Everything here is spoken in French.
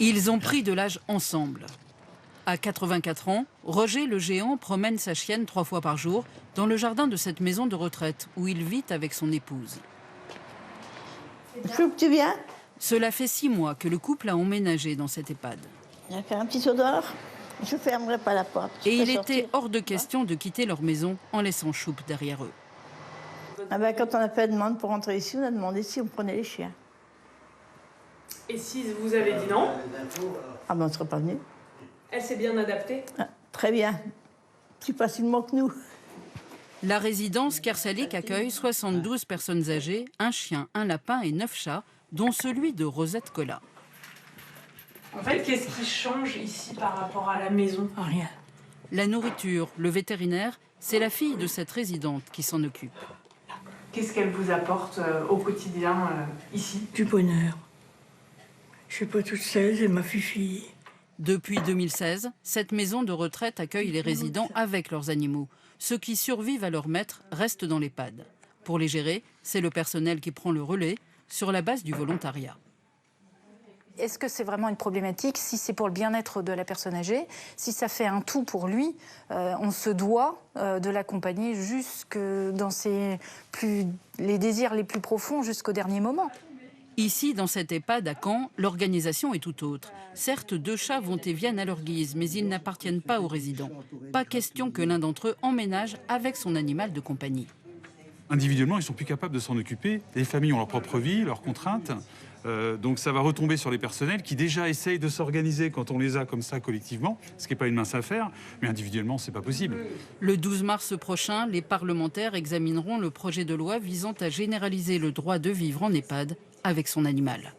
Ils ont pris de l'âge ensemble. À 84 ans, Roger le géant promène sa chienne 3 fois par jour dans le jardin de cette maison de retraite où il vit avec son épouse. Choup, tu viens? Cela fait 6 mois que le couple a emménagé dans cette EHPAD. Je vais faire un petit saut dehors. Je ne fermerai pas la porte. Et il était hors de question de quitter leur maison en laissant Choup derrière eux. Ah ben, quand on a fait la demande pour rentrer ici, on a demandé si on prenait les chiens. Et si vous avez dit non? Ah ben, on ne serait pas venu. Elle s'est bien adaptée? Ah, très bien. Plus facilement que nous. La résidence Kersalik accueille 72 personnes âgées, un chien, un lapin et 9 chats, dont celui de Rosette Collat. En fait, qu'est-ce qui change ici par rapport à la maison? Rien. La nourriture, le vétérinaire, c'est la fille de cette résidente qui s'en occupe. Qu'est-ce qu'elle vous apporte au quotidien ici? Du bonheur. Je suis pas toute seule, c'est ma fille. Depuis 2016, cette maison de retraite accueille les résidents avec leurs animaux. Ceux qui survivent à leur maître restent dans l'EHPAD. Pour les gérer, c'est le personnel qui prend le relais sur la base du volontariat. Est-ce que c'est vraiment une problématique? Si c'est pour le bien-être de la personne âgée, si ça fait un tout pour lui, on se doit de l'accompagner jusque dans les désirs les plus profonds jusqu'au dernier moment. Ici, dans cette EHPAD à Caen, l'organisation est tout autre. Certes, 2 chats vont et viennent à leur guise, mais ils n'appartiennent pas aux résidents. Pas question que l'un d'entre eux emménage avec son animal de compagnie. Individuellement, ils sont plus capables de s'en occuper. Les familles ont leur propre vie, leurs contraintes. Donc ça va retomber sur les personnels qui déjà essayent de s'organiser quand on les a comme ça collectivement, ce qui n'est pas une mince affaire, mais individuellement, c'est pas possible. Le 12 mars prochain, les parlementaires examineront le projet de loi visant à généraliser le droit de vivre en EHPAD avec son animal.